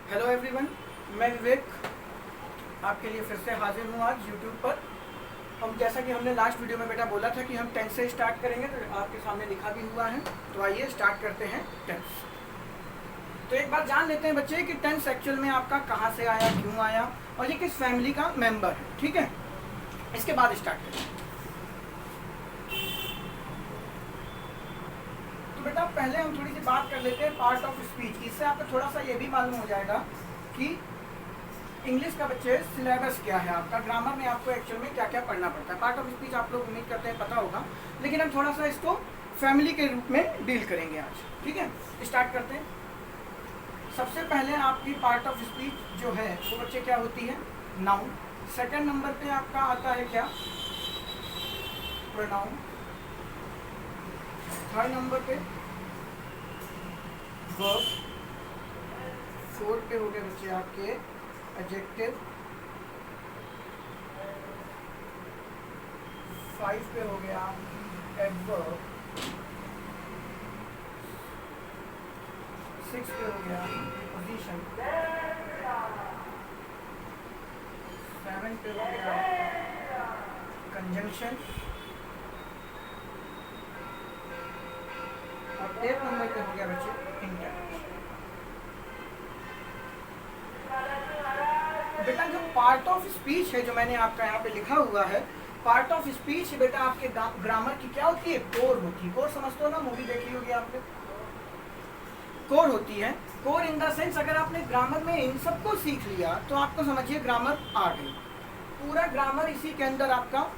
Hello everyone, मैं विवेक आपके लिए फिर से हाजिर हूँ आज यूट्यूब पर। हम जैसा कि हमने लास्ट वीडियो में बेटा बोला था कि हम टेंस से स्टार्ट करेंगे, तो आपके सामने लिखा भी हुआ है। तो आइए स्टार्ट करते हैं टेंस। तो एक बार जान लेते हैं बच्चे कि टेंस एक्चुअल में आपका कहाँ से आया, क्यों आया और ये किस फैमिली का मेंबर है। ठीक है, इसके बाद स्टार्ट करें। तो बेटा पहले हम थोड़ी सी बात कर लेते हैं पार्ट ऑफ स्पीच। इससे आपको थोड़ा सा ये भी मालूम हो जाएगा कि इंग्लिश का बच्चे सिलेबस क्या है, आपका ग्रामर में आपको एक्चुअल में क्या क्या पढ़ना पड़ता है। पार्ट ऑफ स्पीच आप लोग उम्मीद करते हैं पता होगा, लेकिन हम थोड़ा सा इसको फैमिली के रूप में डील करेंगे आज। ठीक है, स्टार्ट करते हैं। सबसे पहले आपकी पार्ट ऑफ स्पीच जो है वो बच्चे क्या होती है, नाउन। सेकंड नंबर पे आपका आता है क्या, प्रोनाउन। थर्ड नंबर पे वर्ब। फोर्थ पे हो गए बच्चे आपके एडजेक्टिव। 5 पे हो गया एडवर्ब। 6 पे हो गया प्रीपोजिशन। 7 पे हो गया कंजंक्शन। और 8 नंबर पे हो गया बच्चे इंटरजेक्शन। बेटा जो पार्ट ऑफ स्पीच है जो मैंने आपका यहाँ पे लिखा हुआ है, पार्ट ऑफ स्पीच बेटा आपके ग्रामर की क्या होती है, कोर होती है। कोर समझते हो ना, मूवी देखी होगी आपने। कोर होती है, कोर इन द सेंस अगर आपने ग्रामर में इन सबको सीख लिया तो आपको समझिए ग्रामर आ गई। पूरा ग्रामर इसी के अंदर आपका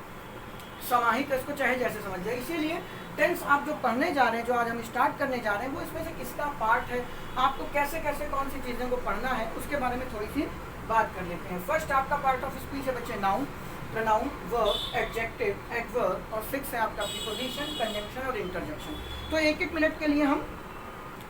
समाहित है, इसको चाहे जैसे समझ जाए। इसीलिए टेंस आप जो पढ़ने जा रहे हैं, जो आज हम स्टार्ट करने जा रहे हैं, वो इसमें से किसका पार्ट है, आपको कैसे कैसे कौन सी चीज़ों को पढ़ना है, उसके बारे में थोड़ी सी बात कर लेते हैं। फर्स्ट आपका पार्ट ऑफ स्पीच है बच्चे noun, pronoun, verb, adjective, adverb और 6 है आपका प्रीपोजिशन, कंजंक्शन और इंटरजेक्शन। तो एक एक मिनट के लिए हम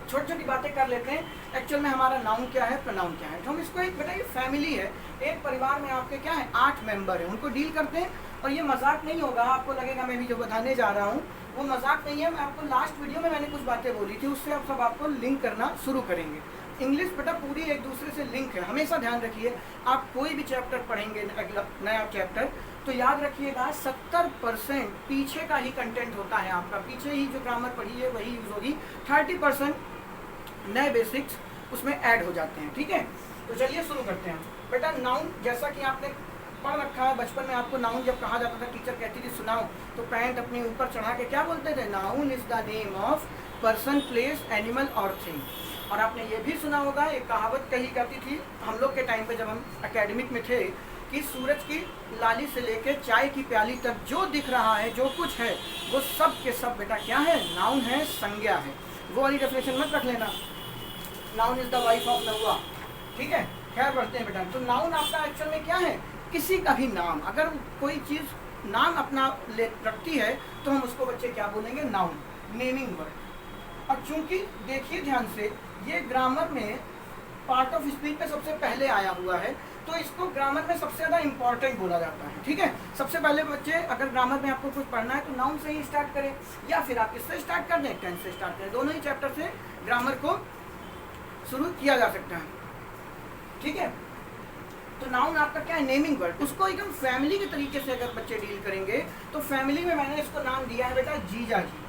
छोटी छोटी बातें कर लेते हैं। एक्चुअल में हमारा नाउन क्या है, प्रोनाउन क्या है। तो हम इसको एक बेटा ये फैमिली है, एक परिवार में आपके क्या है 8 मेंबर हैं, उनको डील करते हैं। और ये मजाक नहीं होगा, आपको लगेगा मैं भी जो बताने जा रहा हूँ वो मजाक नहीं है। मैं आपको लास्ट वीडियो में मैंने कुछ बातें बोली थी, उससे आप सब आपको लिंक करना शुरू करेंगे। इंग्लिश बेटा पूरी एक दूसरे से लिंक है। हमेशा ध्यान रखिए, आप कोई भी चैप्टर पढ़ेंगे, अगला नया चैप्टर, तो याद रखिएगा 70% पीछे का ही कंटेंट होता है आपका। पीछे ही जो ग्रामर पढ़ी है वही यूज होगी, 30% नए बेसिक्स उसमें ऐड हो जाते हैं। ठीक है, तो चलिए शुरू करते हैं बेटा। नाउन जैसा कि आपने पढ़ रखा है, बचपन में आपको नाउन जब कहा जाता था, टीचर कहती थी सुनाओ, तो पैंट अपने ऊपर चढ़ा के क्या बोलते थे, noun is the name of person, place, animal और थिंग। और आपने ये भी सुना होगा, एक कहावत कही करती थी हम लोग के टाइम पे जब हम एकेडमिक में थे, कि सूरज की लाली से लेके चाय की प्याली तक जो दिख रहा है, जो कुछ है, वो सब के सब बेटा क्या है, नाउन है, संज्ञा है। वो वाली डेफिनेशन मत रख लेना, noun is the wife of नहुआ। ठीक है, खैर बढ़ते हैं बेटा। तो नाउन आपका एक्चुअल में क्या है, किसी का भी नाम। अगर कोई चीज़ नाम अपना ले रखती है तो हम उसको बच्चे क्या बोलेंगे, नाउन, नेमिंग वर्ड। और चूंकि देखिए ध्यान से, ये ग्रामर में पार्ट ऑफ स्पीच में सबसे पहले आया हुआ है, तो इसको ग्रामर में सबसे ज़्यादा इंपॉर्टेंट बोला जाता है। ठीक है, सबसे पहले बच्चे अगर ग्रामर में आपको कुछ पढ़ना है तो नाउन से ही स्टार्ट करें, या फिर आप किससे स्टार्ट कर दें, टेंस से स्टार्ट करें। दोनों ही चैप्टर से ग्रामर को शुरू किया जा सकता है। ठीक है, तो नाउन आपका क्या है, नेमिंग वर्ड। उसको एकदम फैमिली के तरीके से अगर बच्चे डील करेंगे तो फैमिली में मैंने इसको नाम दिया है बेटा जीजा जी।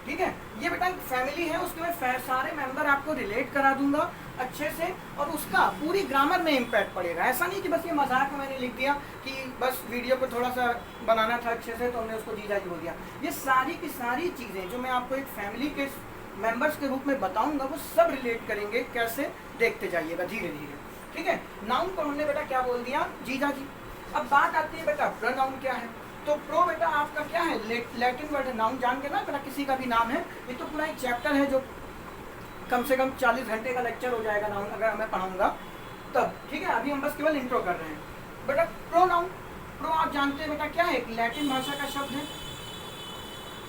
ठीक है, ये बेटा फैमिली है, उसके मैं सारे मेंबर आपको रिलेट करा दूंगा अच्छे से, और उसका पूरी ग्रामर में इम्पैक्ट पड़ेगा। ऐसा नहीं कि बस ये मजाक में मैंने लिख दिया कि बस वीडियो को थोड़ा सा बनाना था अच्छे से तो हमने उसको जीजा जी बोल दिया। ये सारी की सारी चीज़ें जो मैं आपको एक फैमिली के मेंबर्स के रूप में बताऊंगा, वो सब रिलेट करेंगे। कैसे, देखते जाइएगा धीरे धीरे। ठीक है, नाउन को हमने बेटा क्या बोल दिया, जीजा जी। अब बात आती है बेटा प्रोनाउन क्या है। तो प्रो बेटा आपका क्या है, लैटिन वर्ड है। नाउन जान के ना बेटा, किसी का भी नाम है, ये तो पूरा एक चैप्टर है जो कम से कम 40 घंटे का लेक्चर हो जाएगा नाउन अगर मैं पढ़ाऊंगा तब। ठीक है, अभी हम बस केवल इंट्रो कर रहे हैं बेटा। प्रोनाउन, प्रो आप जानते हैं बेटा क्या है, एक लैटिन भाषा का शब्द है।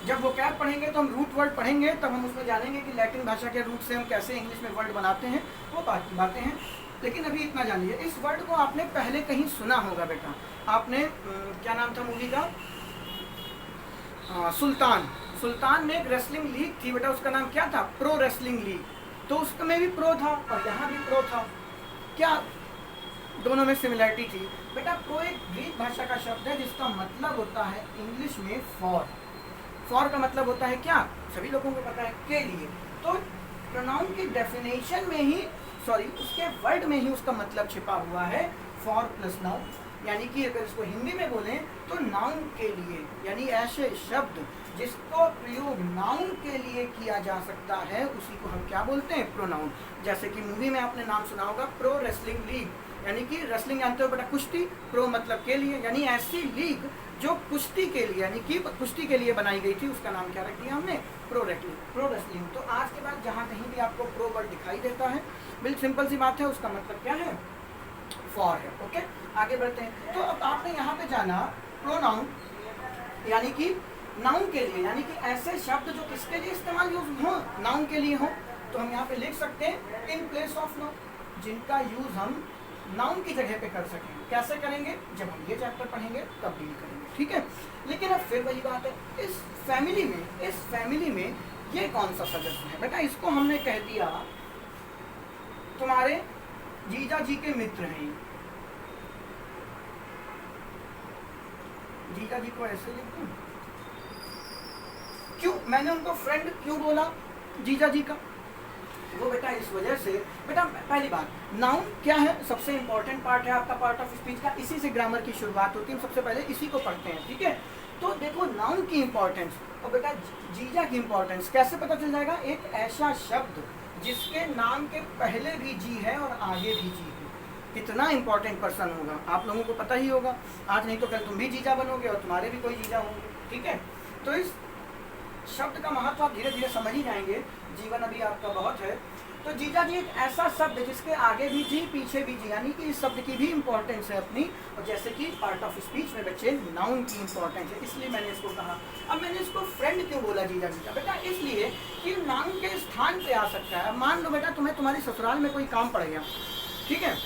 जब वो कैब पढ़ेंगे तो हम रूट वर्ड पढ़ेंगे, तब हम उसमें जानेंगे कि लैटिन भाषा के रूट से हम कैसे इंग्लिश में वर्ड बनाते हैं, वो बात की बातें हैं। लेकिन अभी इतना जान लीजिए, इस वर्ड को आपने पहले कहीं सुना होगा बेटा। आपने क्या नाम था मूवी का, सुल्तान। सुल्तान में एक रेसलिंग लीग थी बेटा, उसका नाम क्या था, प्रो रेसलिंग लीग। तो उसमें भी प्रो था और यहाँ भी प्रो था। क्या दोनों में सिमिलरिटी थी? बेटा प्रो एक ग्रीक भाषा का शब्द है जिसका मतलब होता है इंग्लिश में फॉर। फॉर का मतलब होता है क्या? सभी लोगों को पता है, के लिए। तो प्रोनाउन की डेफिनेशन में ही, सॉरी उसके वर्ड में ही उसका मतलब छिपा हुआ है, फॉर प्लस नाउन। यानी कि अगर इसको हिंदी में बोलें तो नाउन के लिए, यानी ऐसे शब्द जिसको प्रयोग नाउन के लिए किया जा सकता है उसी को हम क्या बोलते हैं? प्रोनाउन। जैसे कि मूवी में आपने नाम सुना होगा प्रो रेसलिंग लीग, यानी कि रेसलिंग जानते हो बेटा, कुश्ती, प्रो मतलब के लिए, यानी ऐसी लीग जो कुश्ती के लिए, यानी कि कुश्ती के लिए बनाई गई थी, उसका नाम क्या रख दिया हमने? Pro wrestling. Pro wrestling. तो आज के बाद जहाँ कहीं भी आपको प्रो वर्ड दिखाई देता है, बिल्कुल सिंपल सी बात है, उसका मतलब क्या है? फॉर है। ओके, आगे बढ़ते हैं। तो अब आपने यहाँ पे जाना प्रोनाउन यानी कि नाउन के लिए, यानी कि ऐसे शब्द जो किसके लिए इस्तेमाल यूज हो? नाउन के लिए हो। तो हम यहाँ पे लिख सकते हैं इन प्लेस ऑफ नाउन, जिनका यूज हम नाउन की जगह पे कर सकें। कैसे करेंगे? जब हम ये चैप्टर पढ़ेंगे तब डील करेंगे, ठीक है। लेकिन अब फिर वही बात है, इस फैमिली में ये कौन सा सदस्य है? बेटा इसको हमने कह दिया तुम्हारे जीजा जी के मित्र हैं। जीजा जी को ऐसे लिख दूं? क्यों मैंने उनको फ्रेंड क्यों बोला जीजा जी का? वो बेटा इस वजह से, बेटा पहली बात, नाउन क्या है? सबसे इंपॉर्टेंट पार्ट है आपका पार्ट ऑफ स्पीच का, इसी से ग्रामर की शुरुआत होती है, हम सबसे पहले इसी को पढ़ते हैं, ठीक है। तो देखो नाउन की इंपॉर्टेंस और बेटा जीजा की इंपॉर्टेंस कैसे पता चल जाएगा? एक ऐसा शब्द जिसके नाम के पहले भी जी है और आगे भी जी है, कितना इंपॉर्टेंट पर्सन होगा आप लोगों को पता ही होगा। आज नहीं तो कल तुम भी जीजा बनोगे और तुम्हारे भी कोई जीजा होंगे, ठीक है। तो इस शब्द का महत्व आप धीरे धीरे समझ ही जाएंगे, जीवन अभी आपका बहुत है। तो जीजा जी एक ऐसा शब्द है जिसके आगे भी जी पीछे भी जी, यानी कि इस शब्द की भी इंपॉर्टेंस है अपनी, और जैसे कि पार्ट ऑफ स्पीच में बच्चे नाउन की इंपॉर्टेंस है, इसलिए मैंने इसको कहा। अब मैंने इसको फ्रेंड क्यों बोला जीजा जी का? बेटा इसलिए कि नाउन के स्थान पे आ सकता है। मान लो बेटा तुम्हें तुम्हारी ससुराल में कोई काम पड़ गया, ठीक है,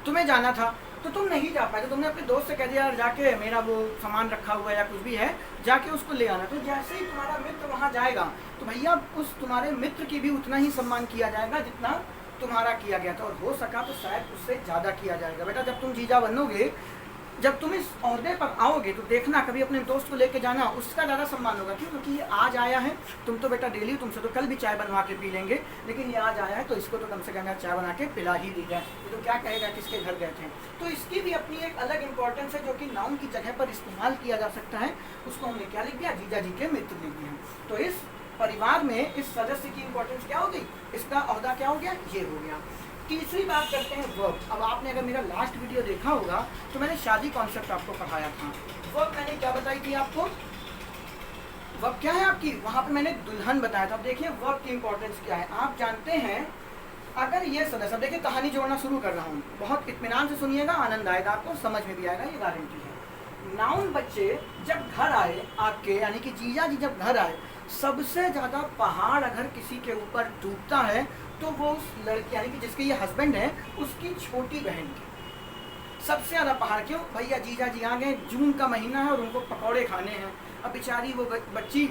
तुम्हें जाना था तो तुम नहीं जा पाए, तो तुमने अपने दोस्त से कह दिया यार जाके मेरा वो सामान रखा हुआ है या कुछ भी है जाके उसको ले आना। तो जैसे ही तुम्हारा मित्र वहाँ जाएगा तो भैया उस तुम्हारे मित्र की भी उतना ही सम्मान किया जाएगा जितना तुम्हारा किया गया था, और हो सका तो शायद उससे ज़्यादा किया जाएगा। बेटा जब तुम जीजा बनोगे, जब तुम इस ओहदे पर आओगे तो देखना कभी अपने दोस्त को लेके जाना, उसका ज़्यादा सम्मान होगा। क्यों? क्योंकि ये आज आया है, तुम तो बेटा डेली तुमसे तो कल भी चाय बनवा के पी लेंगे, लेकिन ये आज आया है तो इसको तो कम से कम चाय बना के पिला ही दी जाए। ये तो क्या कहेगा किसके घर गए थे। तो इसकी भी अपनी एक अलग इंपॉर्टेंस है जो कि नाउन की जगह पर इस्तेमाल किया जा सकता है। उसको हमने क्या लिख दिया? जीजा जी के मित्र लिख दिया। तो इस परिवार में इस सदस्य की इंपॉर्टेंस क्या हो गई? इसका ओहदा क्या हो गया? ये हो गया। तीसरी बात करते हैं वर्ब। अब आपने अगर मेरा लास्ट वीडियो देखा होगा तो मैंने शादी कॉन्सेप्ट आपको पढ़ाया था। वर्ब मैंने क्या बताई थी आपको? वर्ब क्या है आपकी? वहाँ पे मैंने दुल्हन बताया था। अब देखिए वर्ब की इंपॉर्टेंस क्या है। आप जानते हैं अगर ये सदस्य, अब देखिए कहानी जोड़ना शुरू कर रहा हूँ, बहुत इत्मीनान से सुनिएगा, आनंद आएगा आपको, समझ में भी आएगा, ये गारंटी है। नाउन बच्चे जब घर आए आपके, यानी कि जीजा जी जब घर आए, सबसे ज़्यादा पहाड़ अगर किसी के ऊपर टूटता है तो वो उस लड़की, यानी कि जिसके ये हस्बैंड है, उसकी छोटी बहन की सबसे ज़्यादा पहाड़। क्यों? भैया जीजा जी आ गए, जून का महीना है और उनको पकौड़े खाने हैं। अब बेचारी वो बच्ची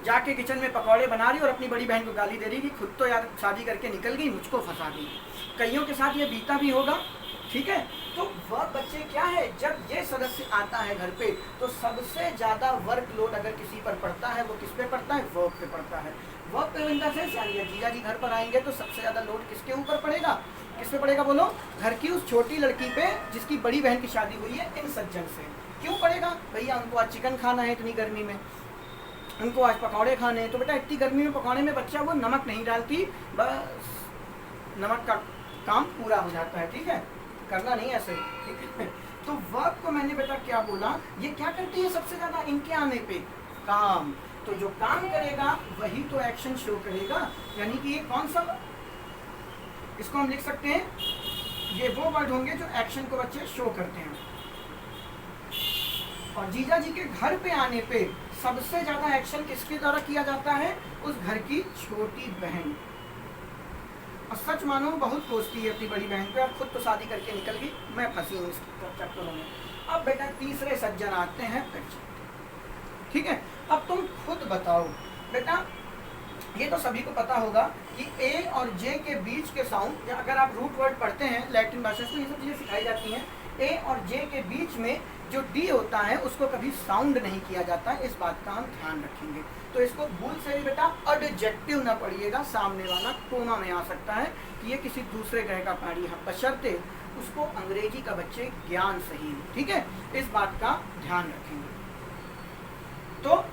जाके किचन में पकौड़े बना रही और अपनी बड़ी बहन को गाली दे रही कि खुद तो यार शादी करके निकल गई, मुझको फंसा दी। कईयों के साथ ये बीता भी होगा, ठीक है। तो वह बच्चे क्या है, जब ये सदस्य आता है घर पे तो सबसे ज़्यादा वर्कलोड अगर किसी पर पड़ता है वो किस पे पड़ता है? वर्क पे पड़ता है। वर्क पे इन द सेंस, यानी जीजा जी घर पर आएंगे तो सबसे ज़्यादा लोड किसके ऊपर पड़ेगा? किस पे पड़ेगा बोलो? घर की उस छोटी लड़की पे जिसकी बड़ी बहन की शादी हुई है इन सज्जन से। क्यों पड़ेगा? भैया उनको आज चिकन खाना है इतनी गर्मी में, उनको आज पकौड़े खाने हैं। तो बेटा इतनी गर्मी में पकौड़े में बच्चा वो नमक नहीं डालती, बस नमक का काम पूरा हो जाता है, ठीक है, करना नहीं ऐसे, ठीक है। तो वर्ब को मैंने बेटा क्या बोला, ये क्या करती है सबसे ज़्यादा इनके आने पे? काम। तो जो काम करेगा वही तो एक्शन शो करेगा, यानी कि ये कौन सा, इसको हम लिख सकते हैं, ये वो वर्ड होंगे जो एक्शन को बच्चे शो करते हैं। और जीजा जी के घर पे आने पे सबसे ज़्यादा एक्शन किसके द्वारा किया जाता है? उस घर की छोटी बहन। और सच मानो बहुत कोसती है अपनी बड़ी बहन पे, और खुद तो शादी करके निकल गई, मैं फंसी हूँ इस चक्करों में। अब बेटा तीसरे सज्जन आते हैं, ठीक है। अब तुम खुद बताओ बेटा, ये तो सभी को पता होगा कि ए और जे के बीच के साउंड, अगर आप रूट वर्ड पढ़ते हैं लैटिन भाषा से, ये सब चीज़ें सिखाई जाती हैं। ए और जे के बीच में जो डी होता है उसको कभी साउंड नहीं किया जाता है, इस बात का हम ध्यान रखेंगे। तो इसको भूल से भी बेटा एडजेक्टिव ना पढ़िएगा, सामने वाला कोमा में आ सकता है कि ये किसी दूसरे ग्रह का प्राणी है, बशर्ते उसको अंग्रेजी का बच्चे ज्ञान सही हो। ठीक है, इस बात का ध्यान रखेंगे। तो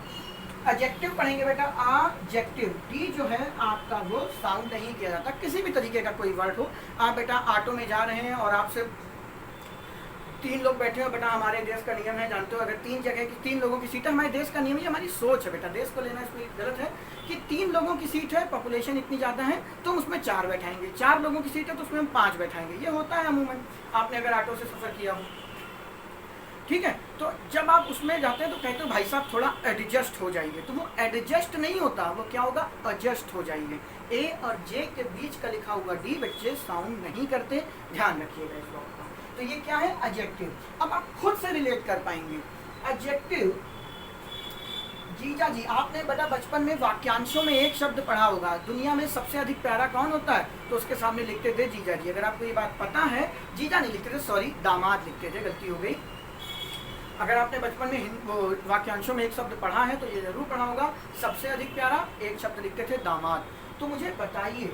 एडजेक्टिव पढ़ेंगे बेटा, एडजेक्टिव डी जो है आपका वो साउंड नहीं किया जाता, किसी भी तरीके का कोई वर्ड हो। आप बेटा ऑटो में जा रहे हैं और आपसे 3 लोग बैठे हो, बेटा हमारे देश का नियम है, जानते हो, अगर 3 जगह की 3 लोगों की सीट है, हमारे देश का नियम है, हमारी सोच है बेटा, देश को लेना इसमें गलत है कि 3 लोगों की सीट है, पॉपुलेशन इतनी ज़्यादा है तो हम उसमें 4 बैठाएंगे, 4 लोगों की सीट है तो उसमें हम 5 बैठाएंगे, ये होता है अमूमन, आपने अगर ऑटो से सफ़र किया हो। ठीक है, तो जब आप उसमें जाते हैं तो कहते हो भाई साहब थोड़ा एडजस्ट हो जाइए, तो वो एडजस्ट नहीं होता, वो क्या होगा, एडजस्ट हो जाइए। ए और जे के बीच का लिखा हुआ डी बच्चे साउंड नहीं करते, ध्यान रखिएगा इस बात का। तो ये क्या है, एडजेक्टिव। अब आप खुद से रिलेट कर पाएंगे एडजेक्टिव। जीजा जी, आपने बेटा बचपन में वाक्यांशों में एक शब्द पढ़ा होगा, दुनिया में सबसे अधिक प्यारा कौन होता है, तो उसके सामने लिखते थे जीजा जी। अगर आपको ये बात पता है, जीजा नहीं लिखते थे, सॉरी दामाद लिखते थे, गलती हो गई। अगर आपने बचपन में वाक्यांशों में एक शब्द पढ़ा है तो ये जरूर पढ़ा होगा, सबसे अधिक प्यारा, एक शब्द लिखते थे दामाद। तो मुझे बताइए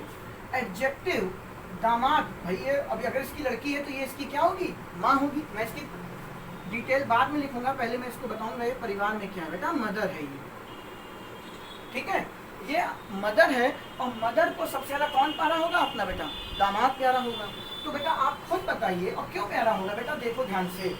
एडजेक्टिव दामाद, भैया अभी अगर इसकी लड़की है तो ये इसकी क्या होगी, माँ होगी। मैं इसकी डिटेल बाद में लिखूंगा, पहले मैं इसको बताऊंगा ये परिवार में क्या है। बेटा मदर है ये, ठीक है, ये मदर है, और मदर को सबसे ज्यादा कौन प्यारा होगा, अपना बेटा दामाद प्यारा होगा। तो बेटा आप खुद बताइए, और क्यों प्यारा होगा, बेटा देखो ध्यान से,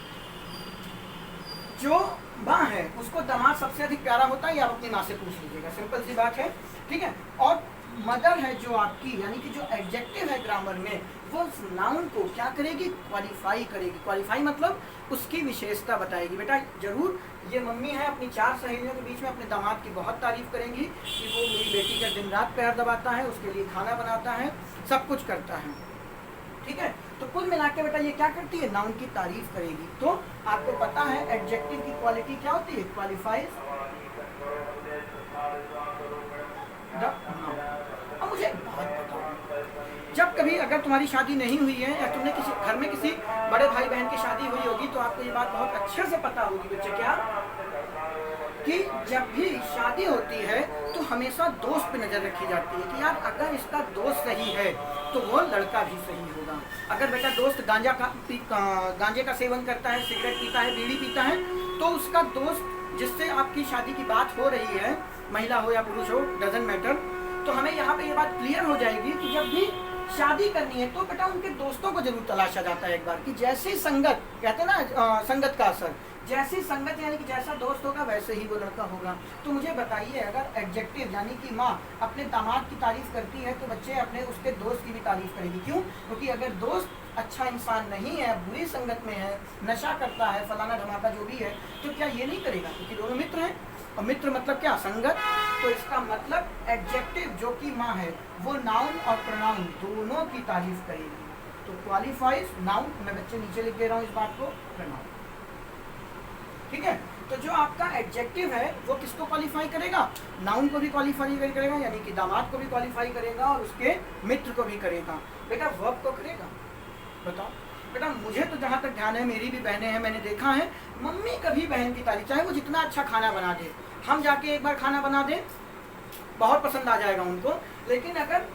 जो माँ है उसको दामाद सबसे अधिक प्यारा होता है, या आप अपनी माँ से पूछ लीजिएगा, सिंपल सी बात है। ठीक है, और मदर है जो आपकी, यानी कि जो एडजेक्टिव है ग्रामर में, वो नाउन को क्या करेगी, क्वालिफाई करेगी। क्वालिफाई मतलब उसकी विशेषता बताएगी। बेटा जरूर ये मम्मी है अपनी 4 सहेलियों के बीच में अपने दामाद की बहुत तारीफ करेंगी कि वो मेरी बेटी का दिन रात पैर दबाता है, उसके लिए खाना बनाता है, सब कुछ करता है। ठीक है, तो कुल मिला के बेटा ये क्या करती है, नाउन की तारीफ करेगी। तो आपको पता है एडजेक्टिव की क्वालिटी क्या होती है, क्वालिफाइज द नाउन। अब मुझे बात बताओ, जब कभी अगर तुम्हारी शादी नहीं हुई है, या तुमने किसी घर में किसी बड़े भाई बहन की शादी हुई होगी, तो आपको ये बात बहुत अच्छे से पता होगी बच्चे, क्या कि जब भी शादी होती है तो हमेशा दोस्त पे नज़र रखी जाती है कि यार अगर इसका दोस्त सही है तो वो लड़का भी सही होगा। अगर बेटा दोस्त गांजे का सेवन करता है, सिगरेट पीता है, बीड़ी पीता है, तो उसका दोस्त जिससे आपकी शादी की बात हो रही है, महिला हो या पुरुष हो, डजंट मैटर, तो हमें यहाँ पे ये बात क्लियर हो जाएगी कि जब भी शादी करनी है तो बेटा उनके दोस्तों को जरूर तलाशा जाता है एक बार, कि जैसी संगत, कहते हैं ना संगत का असर, जैसी संगत यानी कि जैसा दोस्त होगा वैसे ही वो लड़का होगा। तो मुझे बताइए, अगर एडजेक्टिव यानी कि माँ अपने दामाद की तारीफ करती है तो बच्चे अपने उसके दोस्त की भी तारीफ करेगी। क्यों? क्योंकि अगर दोस्त अच्छा इंसान नहीं है, बुरी संगत में है, नशा करता है, फलाना धमाका जो भी है, तो क्या ये नहीं करेगा, क्योंकि दोनों मित्र हैं, और मित्र मतलब क्या, संगत। तो इसका मतलब एडजेक्टिव जो कि माँ है वो नाउन और प्रोनाउन दोनों की तारीफ करेगी। तो क्वालिफाइज नाउन, मैं बच्चे नीचे लिख दे रहा हूँ इस बात को, प्रोनाउन। ठीक है, तो जो आपका एडजेक्टिव है वो किसको क्वालिफाई करेगा, नाउन को भी क्वालिफाई करेगा, यानी कि दामाद को भी क्वालिफाई करेगा, और उसके मित्र को भी करेगा। बेटा वर्ब को करेगा, बताओ बेटा। मुझे तो जहाँ तक ध्यान है, मेरी भी बहनें हैं, मैंने देखा है मम्मी कभी बहन की तारीफ, चाहे वो जितना अच्छा खाना बना दे, हम जाके एक बार खाना बना दे बहुत पसंद आ जाएगा उनको, लेकिन अगर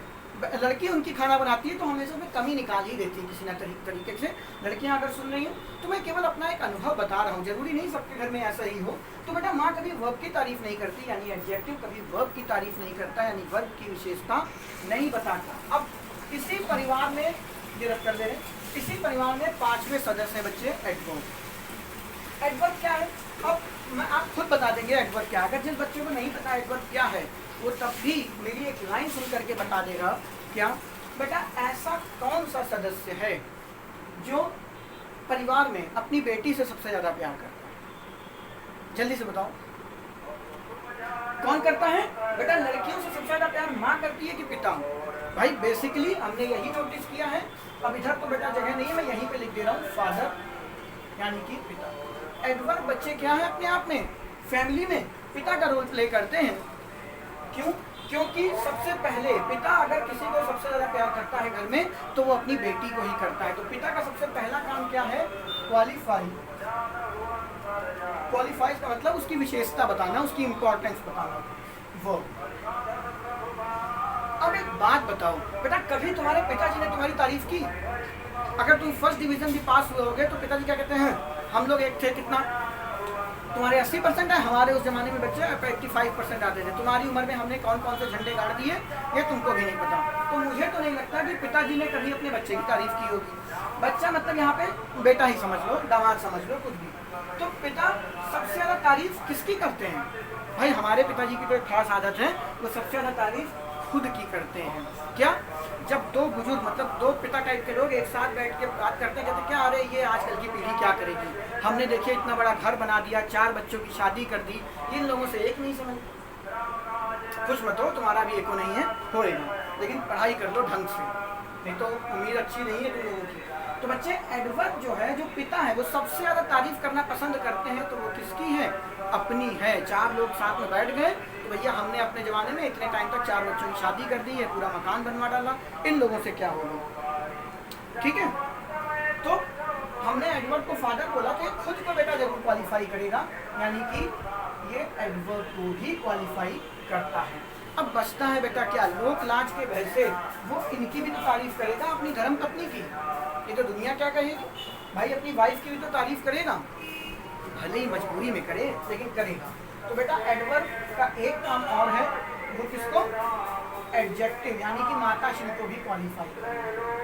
लड़की उनकी खाना बनाती है तो हमेशा उसमें कमी निकाल ही देती है किसी न तरीके से। लड़कियां अगर सुन रही हैं तो मैं केवल अपना एक अनुभव बता रहा हूँ, जरूरी नहीं सबके घर में ऐसा ही हो। तो बेटा माँ कभी वर्ब की तारीफ नहीं करती, यानी एडजेक्टिव कभी वर्ब की तारीफ नहीं करता, यानी वर्ब की विशेषता नहीं बताता। अब इसी परिवार में ये रख कर दे रहे, इसी परिवार में 5वें सदस्य हैं बच्चे, एडवर्ब। एडवर्ब क्या है, अब मैं आप खुद बता देंगे एडवर्ब क्या है। अगर जिस बच्चे को नहीं पता एडवर्ब क्या है वो तब भी मेरी एक लाइन सुन करके बता देगा। क्या बेटा, ऐसा कौन सा सदस्य है जो परिवार में अपनी बेटी से सबसे ज्यादा प्यार करता है, जल्दी से बताओ कौन करता है। बेटा लड़कियों से सबसे ज्यादा प्यार माँ करती है कि पिता? भाई बेसिकली हमने यही नोटिस किया है। अब इधर तो बेटा जगह नहीं है, मैं यहीं पे लिख दे रहा हूँ, फादर यानी कि पिता। एडवर्ब बच्चे क्या है अपने आप में, फैमिली में पिता का रोल प्ले करते हैं। क्यों? क्योंकि सबसे पहले पिता अगर किसी को सबसे ज्यादा प्यार करता है घर में तो वो अपनी बेटी को ही करता है। तो पिता का सबसे पहला काम क्या है? क्वालिफाई। क्वालिफाई का मतलब उसकी विशेषता बताना, उसकी इंपॉर्टेंस बताना। वो अब एक बात बताओ बेटा, कभी तुम्हारे पिताजी ने तुम्हारी तारीफ की? अगर तुम फर्स्ट डिवीजन भी पास हुए होगे तो पिताजी क्या कहते हैं? हम लोग एक थे, कितना तुम्हारे 80% है, हमारे उस जमाने में बच्चे 85% आते थे। तुम्हारी उम्र में हमने कौन कौन से झंडे गाड़ दिए ये तुमको भी नहीं पता। तो मुझे तो नहीं लगता कि पिताजी ने कभी अपने बच्चे की तारीफ की होगी। बच्चा मतलब यहाँ पे बेटा ही समझ लो, दामाद समझ लो, कुछ भी। तो पिता सबसे ज्यादा तारीफ किसकी करते हैं? भाई हमारे पिताजी की तो एक खास आदत है, वो सबसे ज्यादा तारीफ खुद की करते हैं। क्या? जब दो बुजुर्ग मतलब दो पिता टाइप के लोग एक साथ बैठ के बात करते हैं, कहते क्या अरे ये आजकल की पीढ़ी क्या करेगी, हमने देखिए इतना बड़ा घर बना दिया, 4 बच्चों की शादी कर दी, इन लोगों से एक नहीं समझ। कुछ मत हो, तुम्हारा भी एको नहीं है, होएगा, लेकिन पढ़ाई कर लो ढंग से, नहीं तो उम्मीद अच्छी नहीं है तुम लोगों की। तो बच्चे एडवर्ड जो है, जो पिता है, वो सबसे ज्यादा तारीफ करना पसंद करते हैं। तो वो किसकी है? अपनी है। 4 लोग साथ में बैठ गए तो भैया हमने अपने जमाने में इतने टाइम तक 4 बच्चों की शादी कर दी है, पूरा मकान बनवा डाला, इन लोगों से क्या होगा? ठीक है। तो हमने एडवर्ड को फादर बोला तो खुद को बेटा जरूर क्वालिफाई करेगा, यानी कि ये एडवर्ड को ही क्वालिफाई करता है। अब बचता है बेटा क्या? लोक लाज के भय से वो इनकी भी तो तारीफ करेगा, अपनी धर्म पत्नी की। ये तो दुनिया क्या कहेगी? भाई अपनी वाइफ की भी तो तारीफ करेगा, भले ही मजबूरी में करे लेकिन करेगा। तो बेटा एडवर्ब का एक काम और है, वो किसको? एडजेक्टिव, यानी कि माता श्री को भी क्वालिफाई करेगा।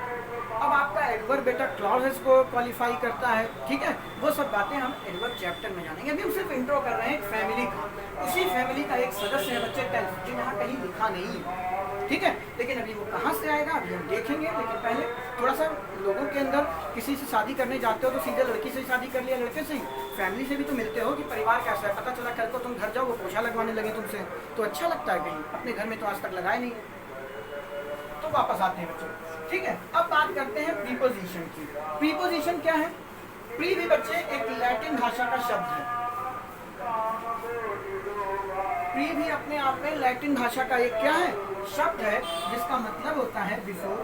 अब आपका एडवर्ब बेटा क्लॉजेस को क्वालिफाई करता है, ठीक है। वो सब बातें हम एडवर्ब चैप्टर में जानेंगे। अभी हम सिर्फ इंट्रो कर रहे हैं एक फैमिली का, उसी फैमिली का एक सदस्य है बच्चे टेल्स, जो यहाँ कहीं लिखा नहीं है, ठीक है। लेकिन अभी वो कहाँ से आएगा अभी हम देखेंगे। लेकिन पहले थोड़ा सा लोगों के अंदर, किसी से शादी करने जाते हो तो सीधे लड़की से शादी कर लिया, लड़के से ही, फैमिली से भी तो मिलते हो कि परिवार कैसा है। पता चला कल को तुम घर जाओ वो पोछा लगवाने लगे तुमसे, तो अच्छा लगता है? कहीं अपने घर में तो आज तक लगाए नहीं। तो वापस आते हैं बच्चों, ठीक है। अब बात करते हैं प्रीपोजिशन की। प्रीपोजिशन क्या है? प्री भी बच्चे एक लैटिन भाषा का शब्द है। प्री भी अपने आप में लैटिन भाषा का एक क्या है? शब्द है, जिसका मतलब होता है बिफोर।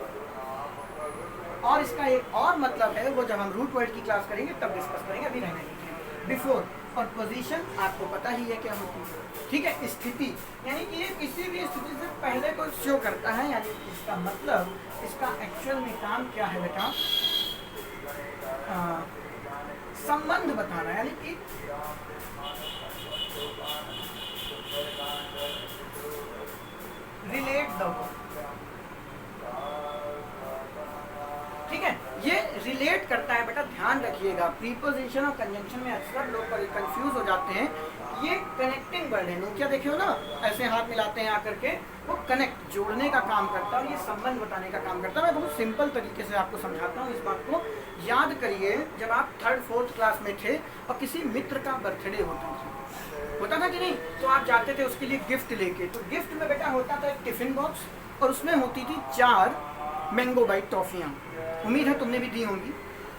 और इसका एक और मतलब है, वो जब हम रूट वर्ड की क्लास करेंगे तब डिस्कस करेंगे, अभी रहने दीजिए। बिफोर और पोजीशन आपको पता ही है क्या होती है, ठीक है। स्थिति यानी कि ये किसी भी स्थिति से पहले को शो करता है, यानी इसका मतलब, इसका एक्चुअल में काम क्या है बेटा? संबंध बताना, यानी कि रिलेट द वर्ड, ठीक है। ये रिलेट करता है बेटा, ध्यान रखिएगा। प्रीपोजिशन और कंजंक्शन में अक्सर लोग कंफ्यूज हो जाते हैं। ये कनेक्टिंग वर्ड है, क्या देखे हो ना, ऐसे हाथ मिलाते हैं आकर के, वो कनेक्ट, जोड़ने का काम करता है और ये संबंध बताने का काम करता है। मैं बहुत सिंपल तरीके से आपको समझाता हूँ, इस बात को याद करिए। जब आप 3rd 4th क्लास में थे और किसी मित्र का बर्थडे होता था कि नहीं, तो आप जाते थे उसके लिए गिफ्ट लेके। तो गिफ्ट में बेटा होता था एक टिफिन बॉक्स और उसमें होती थी 4 मैंगो बाइट टॉफियाँ। उम्मीद है तुमने भी दी होंगी,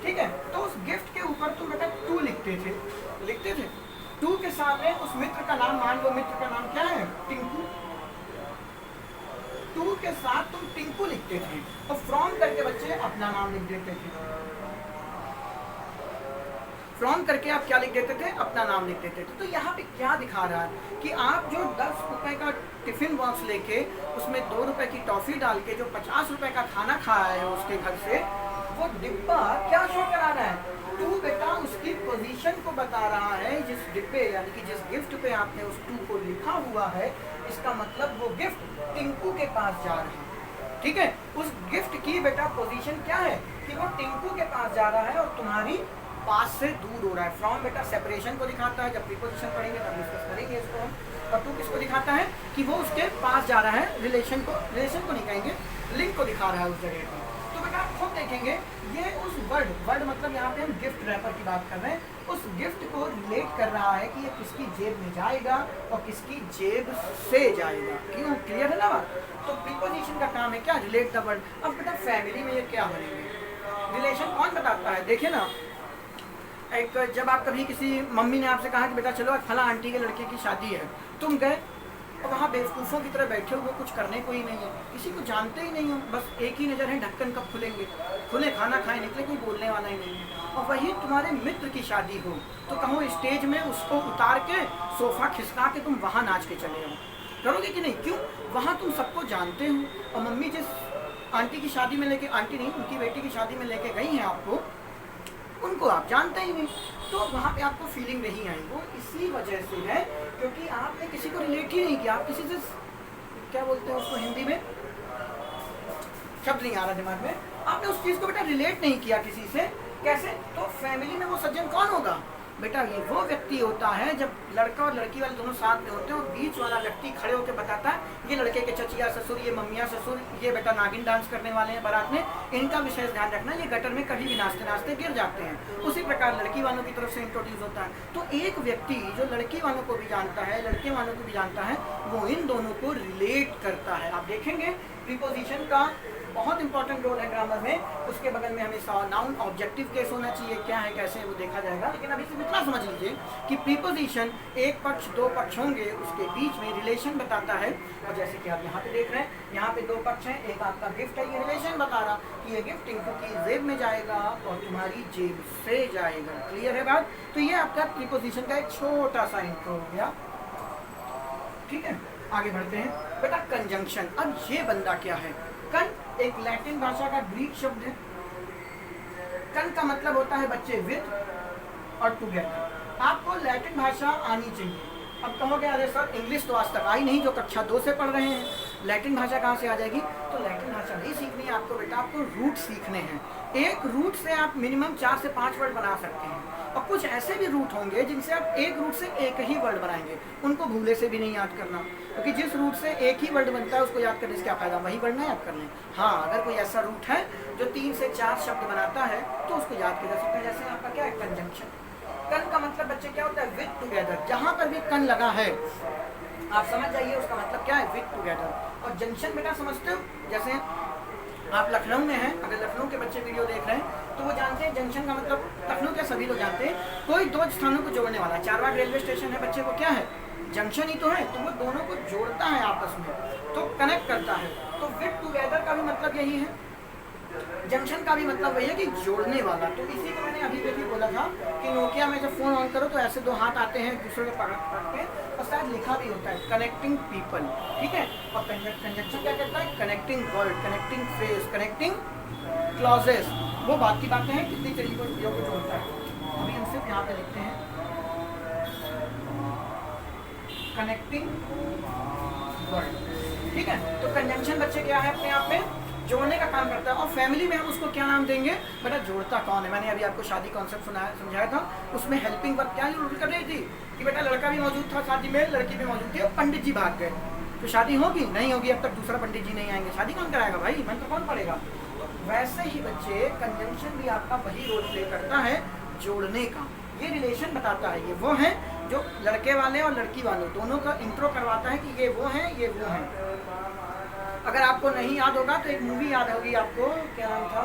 ठीक है। तो उस गिफ्ट के ऊपर तुम बेटा 2 लिखते थे। 2 के सामने उस मित्र का नाम, मान लो मित्र का नाम क्या है? टिंकू। 2 के साथ तुम टिंकू लिखते थे और फ्रॉम करके बच्चे अपना नाम लिख देते थे। फ्रॉम करके आप क्या लिख देते थे? अपना नाम लिख देते थे। तो यहाँ पे क्या दिखा रहा है कि आप जो 10 रुपए का टिफिन बॉक्स लेके उसमें 2 रुपए की टॉफी डाल के जो 50 रुपए का खाना खाया है उसके घर से, वो डिब्बा क्या शो करा रहा है? टू बेटा उसकी पोजीशन को बता रहा है, जिस डिब्बे यानी कि जिस गिफ्ट पे आपने उस 2 को लिखा हुआ है, इसका मतलब वो गिफ्ट टिंकू के पास जा रहा है, ठीक है। उस गिफ्ट की बेटा पोजीशन क्या है कि वो टिंकू के पास जा रहा है और तुम्हारी पास से दूर हो रहा है। फ्रॉम बेटा सेपरेशन को दिखाता है, जब प्रीपोजिशन पढ़ेंगे तब डिस्कस करेंगे इसको हम। और 2 किसको दिखाता है कि वो उसके पास जा रहा है, रिलेशन को नहीं कहेंगे, लिंक को दिखा रहा है उस जगह पर। तो बेटा आप खुद देखेंगे, ये उस वर्ड मतलब यहाँ पे हम गिफ्ट रैपर की बात कर रहे हैं, उस गिफ्ट को रिलेट कर रहा है कि ये किसकी जेब में जाएगा और किसकी जेब से जाएगा। क्यों? क्लियर है ना बात? तो प्रीपोजिशन का काम है क्या? Relate the word. अब बेटा फैमिली में ये क्या बनेंगे? रिलेशन कौन बताता है? देखिए ना, जब आप कभी किसी मम्मी ने आपसे कहा कि बेटा चलो फला आंटी के लड़के की शादी है, तुम गए, और वहाँ बेवकूफ़ों की तरह बैठे हुए, कुछ करने को ही नहीं है, किसी को जानते ही नहीं हो, बस एक ही नज़र है ढक्कन कब खुलेंगे, खुले खाना खाए निकले, कोई बोलने वाला ही नहीं है। और वही तुम्हारे मित्र की शादी हो तो कहो स्टेज में उसको उतार के सोफ़ा खिसका के तुम वहाँ नाच के चले आओ, करोगे कि नहीं? क्यों? वहाँ तुम सबको जानते हो, और मम्मी जिस आंटी की शादी में लेके, आंटी नहीं उनकी बेटी की शादी में लेके गई हैं आपको, उनको आप जानते ही नहीं, तो वहाँ पे आपको फीलिंग नहीं आई। वो इसी वजह से है क्योंकि आपने किसी को रिलेट ही नहीं किया। आप किसी से, क्या बोलते हैं उसको हिंदी में, शब्द नहीं आ रहा दिमाग में, आपने उस चीज़ को बेटा रिलेट नहीं किया किसी से। कैसे? तो फैमिली में वो सज्जन कौन होगा बेटा? ये वो व्यक्ति होता है जब लड़का और लड़की वाले दोनों साथ में होते हैं और बीच वाला व्यक्ति खड़े होकर बताता है ये लड़के के चचिया ससुर, ये मम्मिया ससुर, ये बेटा नागिन डांस करने वाले हैं बारात में, इनका विशेष ध्यान रखना, ये गटर में कभी भी नाचते नाचते गिर जाते हैं। उसी प्रकार लड़की वालों की तरफ से इंट्रोड्यूस होता है। तो एक व्यक्ति जो लड़की वालों को भी जानता है, लड़के वालों को भी जानता है, वो इन दोनों को रिलेट करता है। आप देखेंगे प्रीपोजिशन का बहुत इंपॉर्टेंट रोल है ग्रामर में। उसके बगल में हमेशा नाउन ऑब्जेक्टिव केस होना चाहिए, क्या है कैसे वो देखा जाएगा। लेकिन अभी सिर्फ इतना समझ लीजिए कि प्रीपोजिशन एक पक्ष दो पक्ष होंगे, उसके बीच में रिलेशन बताता है। और जैसे कि आप यहाँ पे देख रहे हैं, यहाँ पे दो पक्ष हैं, एक आपका गिफ्ट है, ये रिलेशन बता रहा कि ये गिफ्ट टिंकू की जेब में जाएगा और तुम्हारी जेब से जाएगा। क्लियर है बात? तो ये आपका प्रीपोजिशन का एक छोटा सा इंट्रो हो गया। ठीक है, आगे बढ़ते हैं बेटा। कंजंक्शन। अब ये बंदा क्या है? कन एक लैटिन भाषा का ग्रीक शब्द है। कन का मतलब होता है बच्चे विद और टुगेदर। आपको लैटिन भाषा आनी चाहिए। अब कहोगे अरे सर इंग्लिश तो आज तक आई नहीं, जो कक्षा 2 से पढ़ रहे हैं, लैटिन भाषा कहाँ से आ जाएगी? तो लैटिन भाषा नहीं सीखनी है आपको बेटा, आपको रूट सीखने हैं। एक रूट से आप मिनिमम 4 से 5 वर्ड बना सकते हैं, और कुछ ऐसे भी रूट होंगे जिनसे आप एक रूट से एक ही वर्ड बनाएंगे, उनको भूले से भी नहीं याद करना, क्योंकि जिस रूट से एक ही वर्ड बनता है उसको याद करने से क्या फायदा, वही वर्ड ना याद कर लें। हाँ, अगर कोई ऐसा रूट है जो 3 से 4 शब्द बनाता है तो उसको याद किया जा सकता है। जैसे आपका क्या है? कंजंक्शन। कन का मतलब बच्चे क्या होता है? With together. जहाँ पर भी कन लगा है आप समझ जाइए उसका मतलब क्या है? With together. और जंक्शन बेटा समझते हो? जैसे आप लखनऊ में हैं, अगर लखनऊ के बच्चे वीडियो देख रहे हैं तो वो जानते हैं जंक्शन का मतलब, लखनऊ के सभी लोग जानते हैं, कोई दो स्थानों को जोड़ने वाला। चारबाग रेलवे स्टेशन है बच्चे को, क्या है? जंक्शन ही तो है। तो वो दोनों को जोड़ता है आपस में, तो कनेक्ट करता है। तो विद टुगेदर का भी मतलब यही है, जंक्शन का भी मतलब वही है कि जोड़ने वाला। तो इसी को मैंने अभी भी बोला था कि नोकिया में जब फोन ऑन करो तो ऐसे 2 हाथ आते हैं दूसरे को पकड़ के, और शायद लिखा भी होता है कनेक्टिंग पीपल। ठीक है, और कंजंक्शन क्या कहता है? Connecting word, connecting phrase, connecting clauses. वो बात की बातें हैं कितनी तरीकों से को जोड़ता है। अभी हम सिर्फ यहाँ पे लिखते हैं कनेक्टिंग वर्ड। ठीक है, तो कंजंक्शन बच्चे क्या है? अपने आप में जोड़ने का काम करता है। और फैमिली में हम उसको क्या नाम देंगे बेटा? जोड़ता कौन है? मैंने अभी आपको शादी कॉन्सेप्ट समझाया था, उसमें हेल्पिंग वर्क क्या रूल कर रही थी कि बेटा लड़का भी मौजूद था शादी में, लड़की भी मौजूद थी, और पंडित जी भाग गए, तो शादी होगी नहीं होगी, अब तक दूसरा पंडित जी नहीं आएंगे, शादी कौन कराएगा भाई? मंत्र कौन पड़ेगा? तो वैसे ही बच्चे कंजंक्शन भी आपका वही रोल प्ले करता है, जोड़ने का। ये रिलेशन बताता है, ये वो हैं जो लड़के वाले और लड़की वालों दोनों का इंट्रो करवाता है कि ये वो हैं, ये वो हैं। अगर आपको नहीं याद होगा तो एक मूवी याद होगी आपको, क्या नाम था?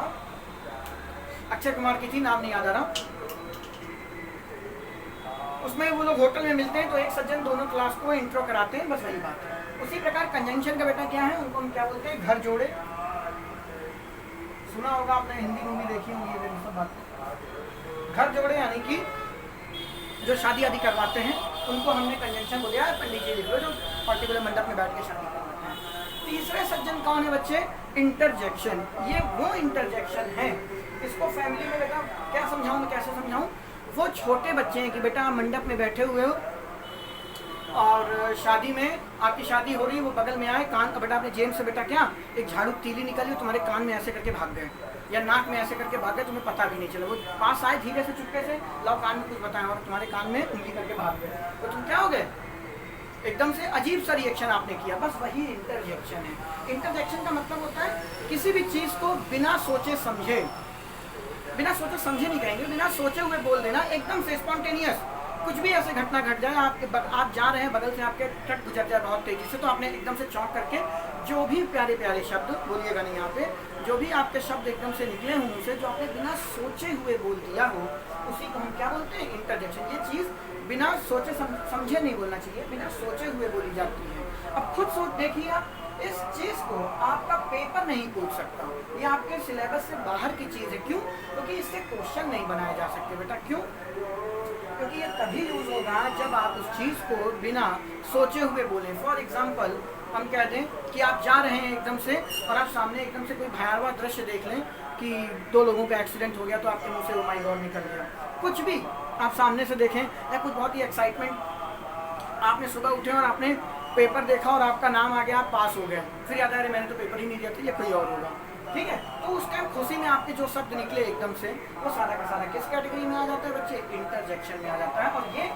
अक्षय कुमार की थी, नाम नहीं याद आ रहा। उसमें वो लोग होटल में मिलते हैं तो एक सज्जन दोनों क्लास को इंट्रो कराते हैं, बस वही बात है। उसी प्रकार कंजंक्शन का बेटा क्या है? उनको हम क्या बोलते हैं? घर जोड़े। सुना होगा आपने, हिंदी मूवी देखी होगी ये सब बात। घर जोड़े यानी कि जो शादी आदि करवाते हैं उनको हमने कंजंक्शन बोल दिया। पंडित जी लिख लो जो पर्टिकुलर मंडप में बैठ के शादी करवाते हैं। तीसरे सज्जन कौन है बच्चे? इंटरजेक्शन। ये वो इंटरजेक्शन है, इसको फैमिली में बेटा क्या समझाऊं मैं, कैसे समझाऊं? वो छोटे बच्चे हैं कि बेटा आप मंडप में बैठे हुए हो और शादी में आपकी शादी हो रही है, वो बगल में आए, कान बेटा अपने जेब से बेटा क्या एक झाड़ू तीली निकली, तुम्हारे कान में ऐसे करके भाग गए या नाक में ऐसे करके भाग गए, तुम्हें पता भी नहीं चला। वो पास आए धीरे से चुपके से, लाओ कान में कुछ बताएं, और तुम्हारे कान में उंगली करके भाग गए, तो तुम क्या हो गए? एकदम से अजीब सा रिएक्शन आपने किया। बस वही इंटरजेक्शन है। इंटरजेक्शन का मतलब होता है किसी भी चीज़ को बिना सोचे समझे, बिना सोचे समझे नहीं कहेंगे, बिना सोचे हुए बोल देना, एकदम से स्पॉन्टेनियस। कुछ भी ऐसे घटना घट जाए, आप जा रहे हैं, बगल से आपके ट्रक गुजर जाए बहुत तेजी से, तो आपने एकदम से चौंक करके जो भी प्यारे प्यारे शब्द बोलिएगा नहीं, यहाँ पे जो भी आपके शब्द एकदम से निकले हों मुँह से, जो आपने बिना सोचे हुए बोल दिया हो, उसी को हम क्या बोलते हैं? इंटरजेक्शन। ये चीज़ बिना सोचे समझे नहीं बोलना चाहिए, बिना सोचे हुए बोली जाती है। अब खुद सोच देखिए आप, इस चीज को आपका पेपर नहीं पूछ सकता, ये आपके सिलेबस से बाहर की चीज है। क्यों? क्योंकि इससे क्वेश्चन नहीं बनाए जा सकते बेटा। क्यों? क्योंकि ये तभी यूज होगा जब आप उस चीज को बिना सोचे हुए बोलें। फॉर एग्जाम्पल हम कह दें कि आप जा रहे हैं एकदम से और आप सामने एकदम से कोई भयावह दृश्य देख लें कि 2 लोगों का एक्सीडेंट हो गया, तो आपके मुंह से ओ माय गॉड निकल गया। कुछ भी आप सामने से देखें, या कुछ बहुत ही एक्साइटमेंट, आपने सुबह उठे और आपने पेपर देखा और आपका नाम आ गया, आप पास हो गए, फिर याद आया अरे मैंने तो पेपर ही नहीं दिया था, ये कोई और होगा। ठीक है, तो उस टाइम खुशी में आपके जो शब्द निकले एकदम से, वो सारा का सारा किस कैटेगरी में आ जाता है बच्चे? इंटरजेक्शन में आ जाता है। और ये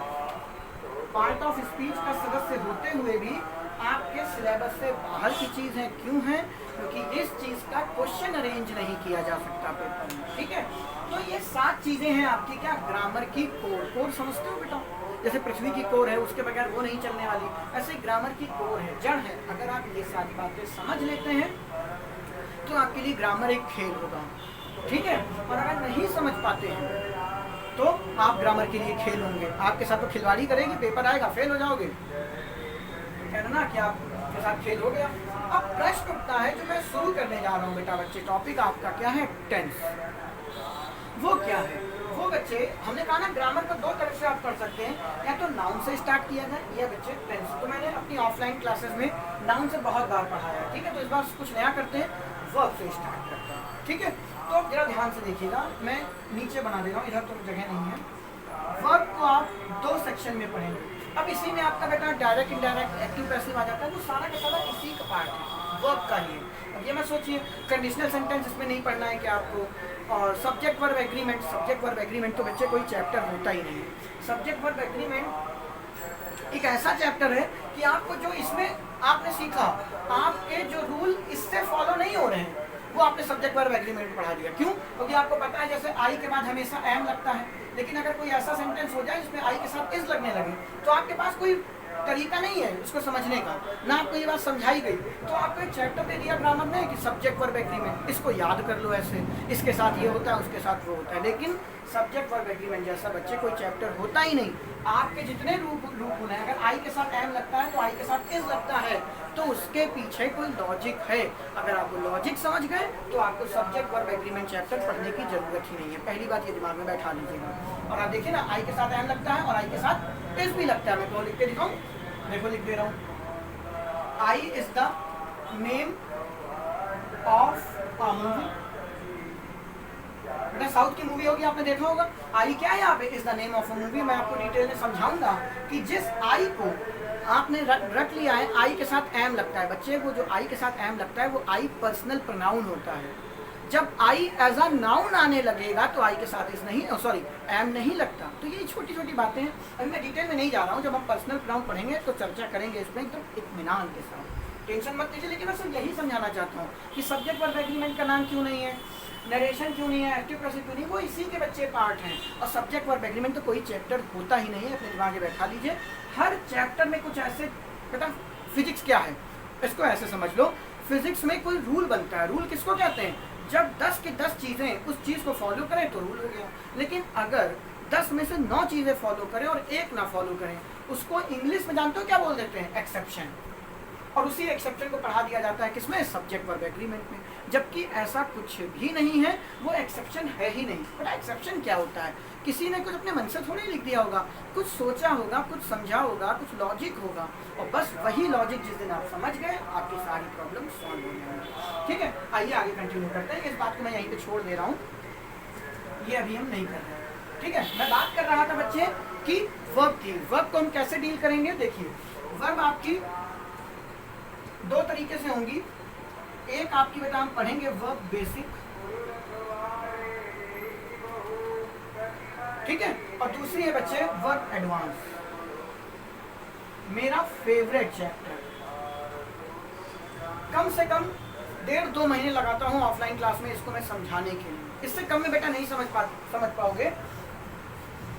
पार्ट ऑफ स्पीच का सदस्य होते हुए भी आपके सिलेबस से बाहर की चीज है। क्यों है? क्योंकि इस चीज का क्वेश्चन अरेंज नहीं किया जा सकता पेपर में। ठीक है, तो ये 7 चीजें हैं आपकी क्या? ग्रामर की कोर। कोर समझते हो बेटा? जैसे पृथ्वी की कोर है, उसके बगैर वो नहीं चलने वाली, ऐसे ग्रामर की कोर है, जड़ है। अगर आप ये सारी बातें समझ लेते हैं तो आपके लिए ग्रामर एक खेल होगा। ठीक है, और अगर नहीं समझ पाते हैं तो आप ग्रामर के लिए खेल होंगे, आपके साथ तो खिलवाड़ी करेंगे, पेपर आएगा फेल हो जाओगे, कहना ना कि आपके साथ खेल हो गया। अब प्रश्न उठता है जो मैं शुरू करने जा रहा हूँ बेटा बच्चे, टॉपिक आपका क्या है? टेंस। वो क्या है? वो बच्चे हमने कहा ना ग्रामर को 2 तरह से आप कर सकते हैं, या तो नाउन से स्टार्ट किया जाए या बच्चे टेंस। तो मैंने अपनी ऑफलाइन क्लासेस में नाउन से बहुत बार पढ़ाया है। ठीक है, तो इस बार कुछ नया करते हैं, वर्ब से स्टार्ट करते हैं। ठीक है, तो जरा ध्यान से देखिएगा, मैं नीचे बना दे रहा हूँ, इधर तो जगह नहीं है। वर्ब को आप 2 सेक्शन में पढ़ेंगे। अब इसी में आपका बेटा डायरेक्ट इंडायरेक्ट एक्टिव पैसिव आ जाता है, वो सारा का सारा इसी का पार्ट है, वर्ब का ही है। अब ये मैं सोचिए कंडीशनल सेंटेंस इसमें नहीं पढ़ना है क्या आपको? और subject verb agreement, subject verb agreement तो बच्चे कोई चैप्टर होता ही नहीं है। सब्जेक्ट वर्ब एग्रीमेंट एक ऐसा चैप्टर है कि आपको जो इसमें आपने सीखा, आपके जो रूल इससे फॉलो नहीं हो रहे हैं, वो आपने सब्जेक्ट वर्ब एग्रीमेंट पढ़ा दिया। क्यों? क्योंकि आपको पता है जैसे आई के बाद हमेशा एम लगता है, लेकिन अगर कोई ऐसा सेंटेंस हो जाए जिसमें आई के साथ इज लगने लगे, तो आपके पास कोई तरीका नहीं है इसको समझने का, ना आपको ये बात समझाई गई, तो आपको एक चैप्टर दे दिया ग्रामर में कि सब्जेक्ट वर्ब एग्रीमेंट, इसको याद कर लो ऐसे, इसके साथ ये होता है, उसके साथ वो होता है। लेकिन सब्जेक्ट वर्ब एग्रीमेंट जैसा बच्चे कोई चैप्टर होता ही नहीं। आपके जितने रूप होने, अगर आई के साथ एम लगता है तो आई के साथ इज लगता है, तो उसके पीछे कोई लॉजिक है। अगर आप वो लॉजिक समझ गए तो आपको सब्जेक्ट वर्ब एग्रीमेंट चैप्टर पढ़ने की जरूरत ही नहीं है। पहली बात ये दिमाग में बैठा लीजिएगा। और आप देखिए ना, आई के साथ एम लगता है और आई के साथ इज भी लगता है। मैं तो लिख के दिखाऊं, देखो लिख दे रहा हूँ, I is the name of a movie. बेटा साउथ की मूवी होगी, आपने देखा होगा, आई क्या है यहाँ पे? Is the name of a movie. मैं आपको डिटेल में समझाऊंगा कि जिस आई को आपने रख लिया है, आई के साथ एम लगता है बच्चे, वो जो आई के साथ एम लगता है वो आई पर्सनल प्रोनाउन होता है। जब आई एज अ नाउन आने लगेगा तो आई के साथ इस नहीं, सॉरी एम नहीं लगता। तो ये छोटी छोटी बातें हैं, अभी मैं डिटेल में नहीं जा रहा हूँ। जब हम पर्सनल प्रोनाउन पढ़ेंगे तो चर्चा करेंगे इसमें एकदम इत्मीनान के साथ, टेंशन मत लीजिए। लेकिन मैं सिर्फ यही समझाना चाहता हूँ कि सब्जेक्ट वर्ब एग्रीमेंट का नाम क्यों नहीं है, नरेशन क्यों नहीं है, एक्टिव पैसिव क्यों नहीं, वो इसी के बच्चे पार्ट हैं। और सब्जेक्ट वर्ब एग्रीमेंट तो कोई चैप्टर होता ही नहीं है, अपने दिमाग में बैठा लीजिए। हर चैप्टर में कुछ ऐसे, बेटा फिजिक्स क्या है इसको ऐसे समझ लो, फिजिक्स में कोई रूल बनता है। रूल किसको कहते हैं? जब 10 की 10 चीजें उस चीज को फॉलो करें तो रूल हो गया। लेकिन अगर 10 में से 9 चीजें फॉलो करें और एक ना फॉलो करें, उसको इंग्लिश में जानते हो क्या बोल देते हैं? एक्सेप्शन। और उसी एक्सेप्शन को पढ़ा दिया जाता है किसमें? सब्जेक्ट वर्ब एग्रीमेंट में। जबकि ऐसा कुछ भी नहीं है, वो एक्सेप्शन है ही नहीं। बट एक्सेप्शन क्या होता है? किसी ने कुछ अपने मन से थोड़ी लिख दिया होगा, कुछ सोचा होगा, कुछ समझा होगा, कुछ लॉजिक होगा, और बस वही लॉजिक जिस दिन आप समझ गए आपकी सारी प्रॉब्लम सॉल्व हो जाएंगी। ठीक है, आइए आगे कंटिन्यू करते हैं। इस बात को मैं यहीं पे छोड़ दे रहा हूँ, ये अभी हम नहीं कर रहे हैं। ठीक है, मैं बात कर रहा था बच्चे कि वर्ब की। वर्ब को हम कैसे डील करेंगे? देखिए, वर्ब आपकी 2 तरीके से होंगी। एक आपकी बेटा हम पढ़ेंगे वर्ब बेसिक, ठीक है, और दूसरी है बच्चे वर्ब एडवांस। मेरा फेवरेट चैप्टर, कम से कम 1.5-2 महीने लगाता हूँ ऑफलाइन क्लास में इसको मैं समझाने के लिए। इससे कम में बेटा नहीं समझ पाओगे।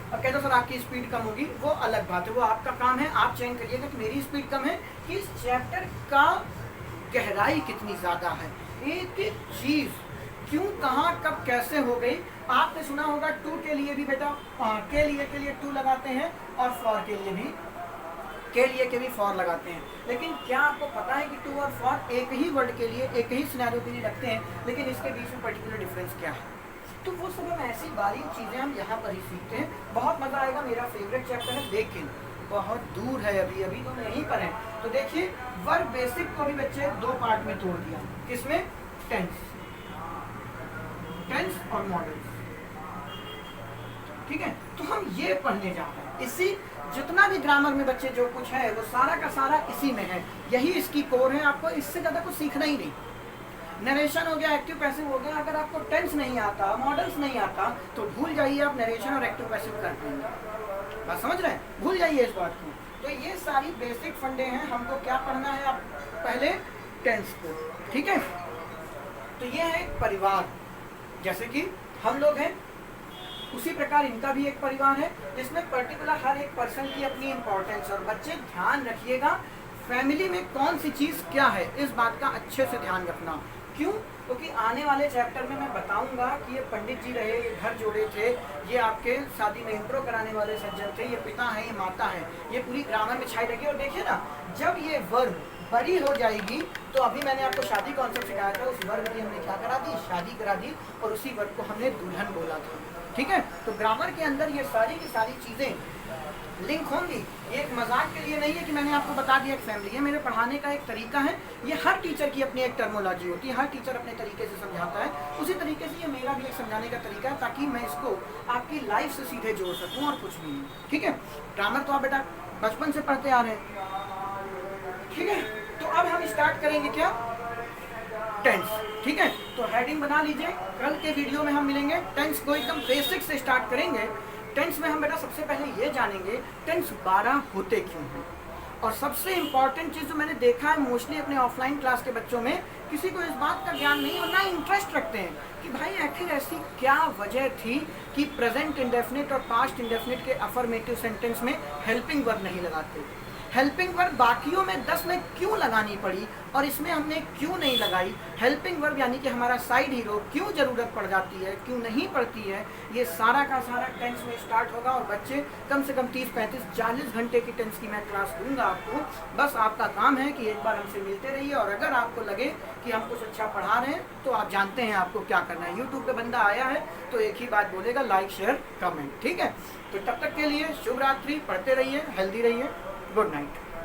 अब कहते हो सर आपकी स्पीड कम होगी, वो अलग बात है, वो आपका काम है, आप चयन करिएगा कि मेरी स्पीड कम है कि इस चैप्टर का गहराई कितनी ज्यादा है, एक एक चीज क्यों, कहाँ, कब, कैसे हो गई। आपने सुना होगा टू के लिए भी बेटा के लिए टू लगाते हैं और फॉर के लिए भी के लिए के भी फॉर लगाते हैं, लेकिन क्या आपको पता है कि टू और फॉर एक ही वर्ड के लिए, एक ही सिनेरियो के लिए लगते हैं, लेकिन इसके बीच में पर्टिकुलर डिफरेंस क्या है? तो वो सब हम ऐसी बारीक चीज़ें हम यहाँ पर ही सीखते हैं। बहुत मज़ा आएगा। मेरा फेवरेट चैप्टर है, लेकिन बहुत दूर है, अभी अभी तो यहीं पर है। तो देखिए, वर्ब बेसिक को भी बच्चे दो पार्ट में तोड़ दिया। किसमें? टेंस, टेंस और मॉडल्स। ठीक है, तो हम ये पढ़ने जा रहे हैं। इसी जितना भी ग्रामर में बच्चे जो कुछ है वो सारा का सारा इसी में है, यही इसकी कोर है। आपको इससे ज़्यादा कुछ सीखना ही नहीं। नरेशन हो गया, एक्टिव पैसिव हो गया। अगर आपको टेंस नहीं आता, मॉडल्स नहीं आता, तो भूल जाइए आप नरेशन और एक्टिव पैसिव कर पाएंगे। बात समझ रहे हैं? भूल जाइए इस बात को। तो ये सारी बेसिक फंडे हैं। हमको क्या पढ़ना है? आप पहले टेंस को, ठीक है। तो ये है एक परिवार, जैसे कि हम लोग हैं, उसी प्रकार इनका भी एक परिवार है, जिसमें पर्टिकुलर हर एक पर्सन की अपनी इंपॉर्टेंस। और बच्चे ध्यान रखिएगा, फैमिली में कौन सी चीज़ क्या है, इस बात का अच्छे से ध्यान रखना। क्यों? क्योंकि आने वाले चैप्टर में मैं बताऊंगा कि ये पंडित जी रहे, ये घर जोड़े थे, ये आपके शादी में इंट्रो कराने वाले सज्जन थे, ये पिता है, ये माता है, ये पूरी ग्रामर में छाई रखी। और देखिए ना, जब ये वर्ब बड़ी हो जाएगी, तो अभी मैंने आपको शादी कॉन्सेप्ट सिखाया था, उस वर्ब की हमने क्या करा दी? शादी करा दी, और उसी वर्ब को हमने दुल्हन बोला था। ठीक है, तो ग्रामर के अंदर ये सारी की सारी चीज़ें लिंक होंगी। ये एक मजाक के लिए नहीं है कि मैंने आपको बता दिया एक फैमिली है। मेरे पढ़ाने का एक तरीका है। ये हर टीचर की अपनी एक टर्मोलॉजी होती है, हर टीचर अपने तरीके से समझाता है। उसी तरीके से ये मेरा भी एक समझाने का तरीका है, ताकि मैं इसको आपकी लाइफ से सीधे जोड़ सकूं और कुछ भी नहीं। ठीक है, ग्रामर तो आप बेटा बचपन से पढ़ते आ रहे हैं। ठीक है, तो अब हम स्टार्ट करेंगे क्या? टेंस। ठीक है, तो हेडिंग बना लीजिए। कल के वीडियो में हम मिलेंगे, टेंस को एकदम बेसिक से स्टार्ट करेंगे। टेंस में हम बेटा सबसे पहले ये जानेंगे टेंस 12 होते क्यों हैं। और सबसे इम्पॉर्टेंट चीज़ जो मैंने देखा है मोस्टली अपने ऑफलाइन क्लास के बच्चों में, किसी को इस बात का ज्ञान नहीं और ना इंटरेस्ट रखते हैं कि भाई आखिर ऐसी क्या वजह थी कि प्रेजेंट इंडेफिनिट और पास्ट इंडेफिनिट के अफर्मेटिव सेंटेंस में हेल्पिंग वर्ब नहीं लगाते। हेल्पिंग वर्ब बाकियों में 10 में क्यों लगानी पड़ी और इसमें हमने क्यों नहीं लगाई? हेल्पिंग वर्ब यानी कि हमारा साइड हीरो क्यों ज़रूरत पड़ जाती है, क्यों नहीं पड़ती है, ये सारा का सारा टेंस में स्टार्ट होगा। और बच्चे कम से कम 30, 35, 40 घंटे की टेंस की मैं क्लास दूंगा आपको। बस आपका काम है कि एक बार हमसे मिलते रहिए, और अगर आपको लगे कि हम कुछ अच्छा पढ़ा रहे हैं तो आप जानते हैं आपको क्या करना है। यूट्यूब पे बंदा आया है तो एक ही बात बोलेगा, लाइक शेयर कमेंट। ठीक है, तो तब तक के लिए शुभ रात्रि, पढ़ते रहिए, हेल्दी रहिए, गुड नाइट।